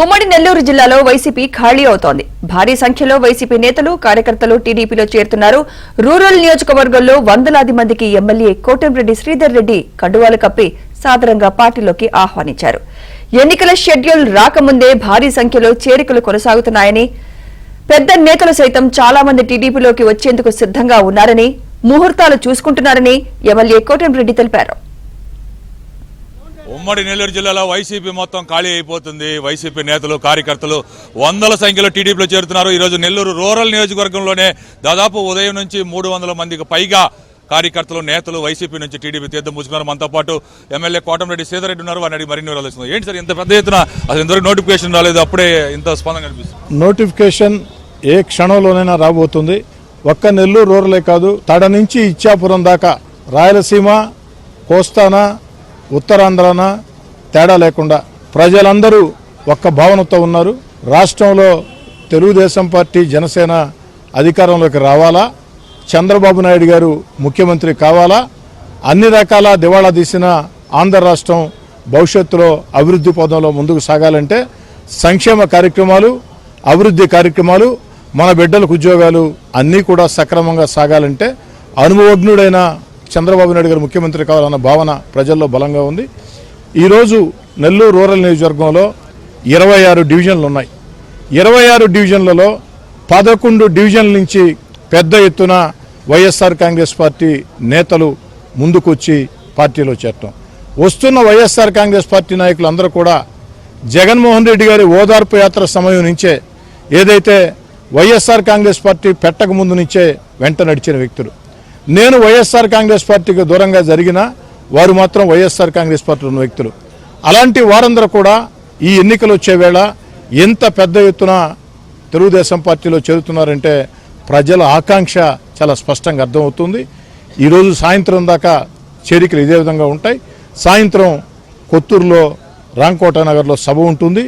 ఉమ్మడి నెల్లూరు జిల్లాలో వైసీపీ ఖాళీ అవుతోంది. భారీ సంఖ్యలో వైసీపీ నేతలు, కార్యకర్తలు టీడీపీలో చేరుతున్నారు. రూరల్ నియోజకవర్గంలో వందలాది మందికి ఎమ్మెల్యే కోటంరెడ్డి శ్రీధర్ రెడ్డి కండువాలు కప్పి సాదరంగా పార్టీలోకి ఆహ్వానించారు. ఎన్నికల షెడ్యూల్ రాకముందే భారీ సంఖ్యలో చేరికలు కొనసాగుతున్నాయని, పెద్ద నేతలు సైతం చాలా మంది టీడీపీలోకి వచ్చేందుకు సిద్ధంగా ఉన్నారని, ముహూర్తాలు చూసుకుంటున్నారని ఎమ్మెల్యే కోటంరెడ్డి తెలిపారు. ఉమ్మడి నెల్లూరు జిల్లాలో వైసీపీ మొత్తం ఖాళీ అయిపోతుంది. వైసీపీ నేతలు, కార్యకర్తలు వందల సంఖ్యలో టీడీపీలో చేరుతున్నారు. ఈరోజు నెల్లూరు రూరల్ నియోజకవర్గంలోనే దాదాపు ఉదయం నుంచి 300 మందికి పైగా కార్యకర్తలు, నేతలు వైసీపీ నుంచి టీడీపీ తీర్థం పుచ్చుకున్నారు. మనతో పాటు ఎమ్మెల్యే కోటంరెడ్డి శ్రీధర్ రెడ్డి ఉన్నారు. వారిని మరిన్ని వివరాలు ఇస్తున్నారు. ఏంటి సార్ ఇంత పెద్ద ఎత్తున? అసలు ఇంతవరకు నోటిఫికేషన్ రాలేదు, అప్పుడే ఇంత స్పందన కనిపిస్తుంది. నోటిఫికేషన్ ఏ క్షణంలోనైనా రాబోతుంది. ఒక్క నెల్లూరు రూరలే కాదు, తడ నుంచి ఇచ్చాపురం దాకా రాయలసీమ, కోస్తానా, ఉత్తరాంధ్రాన తేడా లేకుండా ప్రజలందరూ ఒక్క భావనతో ఉన్నారు. రాష్ట్రంలో తెలుగుదేశం పార్టీ, జనసేన అధికారంలోకి రావాలా, చంద్రబాబు నాయుడు గారు ముఖ్యమంత్రి కావాలా, అన్ని రకాల దివాళా తీసిన ఆంధ్ర రాష్ట్రం భవిష్యత్తులో అభివృద్ధి పదంలో ముందుకు సాగాలంటే సంక్షేమ కార్యక్రమాలు, అభివృద్ధి కార్యక్రమాలు, మన బిడ్డలకు ఉద్యోగాలు అన్నీ కూడా సక్రమంగా సాగాలంటే అనుభవజ్ఞుడైన చంద్రబాబు నాయుడు గారు ముఖ్యమంత్రి కావాలన్న భావన ప్రజల్లో బలంగా ఉంది. ఈరోజు నెల్లూరు రూరల్ నియోజకవర్గంలో 26 డివిజన్లు ఉన్నాయి. 26 డివిజన్లలో 11 డివిజన్ల నుంచి పెద్ద ఎత్తున వైఎస్ఆర్ కాంగ్రెస్ పార్టీ నేతలు ముందుకొచ్చి పార్టీలో చేరటం. వస్తున్న వైఎస్ఆర్ కాంగ్రెస్ పార్టీ నాయకులు అందరూ కూడా జగన్మోహన్ రెడ్డి గారి ఓదార్పు యాత్ర సమయం నుంచే, ఏదైతే వైఎస్ఆర్ కాంగ్రెస్ పార్టీ పెట్టక ముందు నుంచే వెంట నడిచిన వ్యక్తులు. నేను వైఎస్ఆర్ కాంగ్రెస్ పార్టీకి దూరంగా జరిగినా వారు మాత్రం వైఎస్ఆర్ కాంగ్రెస్ పార్టీలో ఉన్న వ్యక్తులు. అలాంటి వారందరూ కూడా ఈ ఎన్నికలు వచ్చే వేళ ఎంత పెద్ద ఎత్తున తెలుగుదేశం పార్టీలో చేరుతున్నారంటే ప్రజల ఆకాంక్ష చాలా స్పష్టంగా అర్థమవుతుంది. ఈరోజు సాయంత్రం దాకా చేరికలు ఇదే విధంగా ఉంటాయి. సాయంత్రం కొత్తూరులో రాంకోట నగర్లో సభ ఉంటుంది.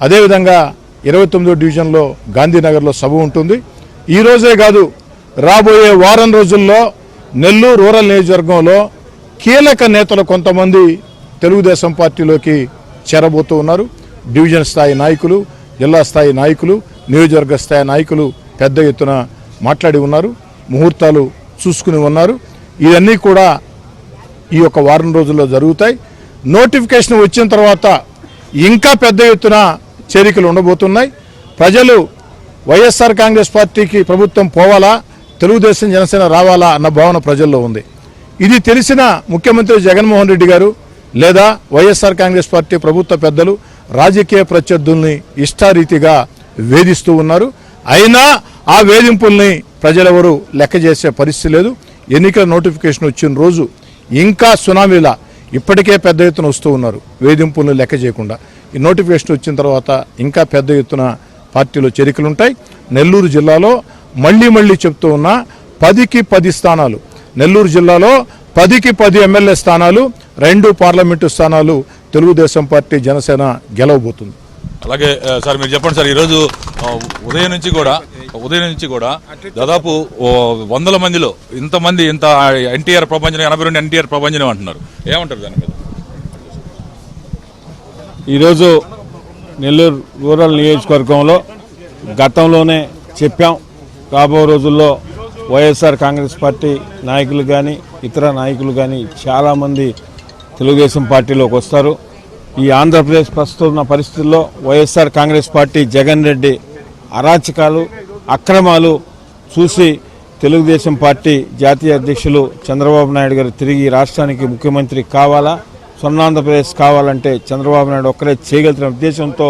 అదేవిధంగా 29వ డివిజన్లో గాంధీనగర్లో సభ ఉంటుంది. ఈరోజే కాదు, రాబోయే వారం రోజుల్లో నెల్లూరు రూరల్ నియోజకవర్గంలో కీలక నేతలు కొంతమంది తెలుగుదేశం పార్టీలోకి చేరబోతూ ఉన్నారు. డివిజన్ స్థాయి నాయకులు, జిల్లా స్థాయి నాయకులు, నియోజకవర్గ స్థాయి నాయకులు పెద్ద ఎత్తున మాట్లాడి ఉన్నారు, ముహూర్తాలు చూసుకుని ఉన్నారు. ఇవన్నీ కూడా ఈ యొక్క వారం రోజుల్లో జరుగుతాయి. నోటిఫికేషన్ వచ్చిన తర్వాత ఇంకా పెద్ద ఎత్తున చేరికలు ఉండబోతున్నాయి. ప్రజలు వైఎస్ఆర్ కాంగ్రెస్ పార్టీకి ప్రభుత్వం పోవాలా, తెలుగుదేశం జనసేన రావాలా అన్న భావన ప్రజల్లో ఉంది. ఇది తెలిసిన ముఖ్యమంత్రి జగన్మోహన్ రెడ్డి గారు లేదా వైఎస్ఆర్ కాంగ్రెస్ పార్టీ ప్రభుత్వ పెద్దలు రాజకీయ ప్రత్యర్థుల్ని ఇష్టారీతిగా వేధిస్తూ ఉన్నారు. అయినా ఆ వేధింపుల్ని ప్రజలెవరూ లెక్క చేసే పరిస్థితి లేదు. ఎన్నికల నోటిఫికేషన్ వచ్చిన రోజు ఇంకా సునామీలా ఇప్పటికే పెద్ద ఎత్తున వస్తూ ఉన్నారు, వేధింపుల్ని లెక్క చేయకుండా. ఈ నోటిఫికేషన్ వచ్చిన తర్వాత ఇంకా పెద్ద ఎత్తున పార్టీలో చేరికలుంటాయి. నెల్లూరు జిల్లాలో మళ్ళీ చెప్తూ ఉన్నా 10కి 10 స్థానాలు, నెల్లూరు జిల్లాలో 10కి 10 ఎమ్మెల్యే స్థానాలు, 2 పార్లమెంటు స్థానాలు తెలుగుదేశం పార్టీ, జనసేన గెలవబోతుంది. అలాగే సార్ మీరు చెప్పండి సార్, ఈరోజు ఉదయం నుంచి కూడా దాదాపు 100 మందిలో ఇంత ఎన్టీఆర్ ప్రభంజనం, 82 ఎన్టీఆర్ ప్రభంజనం అంటున్నారు. ఏమంటారు దాని మీద? ఈరోజు నెల్లూరు రూరల్ నియోజకవర్గంలో గతంలోనే చెప్పాం, రాబో రోజుల్లో వైఎస్ఆర్ కాంగ్రెస్ పార్టీ నాయకులు కానీ ఇతర నాయకులు కానీ చాలామంది తెలుగుదేశం పార్టీలోకి వస్తారు. ఈ ఆంధ్రప్రదేశ్ ప్రస్తుతం ఉన్న పరిస్థితుల్లో వైఎస్ఆర్ కాంగ్రెస్ పార్టీ జగన్ రెడ్డి అరాచకాలు, అక్రమాలు చూసి తెలుగుదేశం పార్టీ జాతీయ అధ్యక్షులు చంద్రబాబు నాయుడు గారు తిరిగి రాష్ట్రానికి ముఖ్యమంత్రి కావాలా, స్వర్ణాంధ్రప్రదేశ్ కావాలంటే చంద్రబాబు నాయుడు ఒక్కరే చేయగలుగుతున్న ఉద్దేశంతో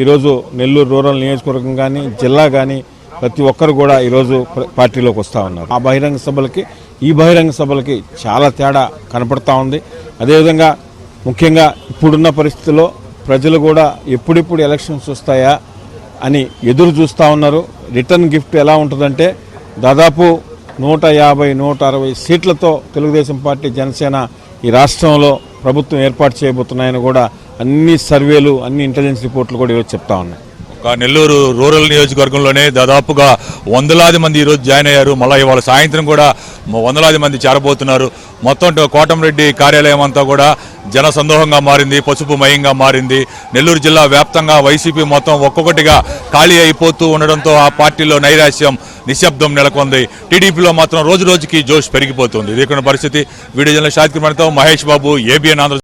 ఈరోజు నెల్లూరు రూరల్ నియోజకవర్గం కానీ జిల్లా కానీ ప్రతి ఒక్కరు కూడా ఈరోజు పార్టీలోకి వస్తూ ఉన్నారు. ఆ బహిరంగ సభలకి ఈ బహిరంగ సభలకి చాలా తేడా కనపడతా ఉంది. అదేవిధంగా ముఖ్యంగా ఇప్పుడున్న పరిస్థితుల్లో ప్రజలు కూడా ఎప్పుడెప్పుడు ఎలక్షన్స్ వస్తాయా అని ఎదురు చూస్తూ ఉన్నారు. రిటర్న్ గిఫ్ట్ ఎలా ఉంటుందంటే దాదాపు 150-160 సీట్లతో తెలుగుదేశం పార్టీ, జనసేన ఈ రాష్ట్రంలో ప్రభుత్వం ఏర్పాటు చేయబోతున్నాయని కూడా అన్ని సర్వేలు, అన్ని ఇంటెలిజెన్స్ రిపోర్ట్లు కూడా ఈరోజు చెప్తా ఉన్నాయి. నెల్లూరు రూరల్ నియోజకవర్గంలోనే దాదాపుగా వందలాది మంది ఈరోజు జాయిన్ అయ్యారు. మళ్ళీ ఇవాళ సాయంత్రం కూడా వందలాది మంది చేరబోతున్నారు. మొత్తం కోటంరెడ్డి కార్యాలయం అంతా కూడా జనసందోహంగా మారింది, పసుపుమయంగా మారింది. నెల్లూరు జిల్లా వ్యాప్తంగా వైసీపీ మొత్తం ఒక్కొక్కటిగా ఖాళీ అయిపోతూ ఉండడంతో ఆ పార్టీలో నైరాశ్యం, నిశ్శబ్దం నెలకొంది. టీడీపీలో మాత్రం రోజు రోజుకి జోష్ పెరిగిపోతుంది. ఇది పరిస్థితి. Video journalist షాద్కిర్ Mahesh Babu, ABN Andhra.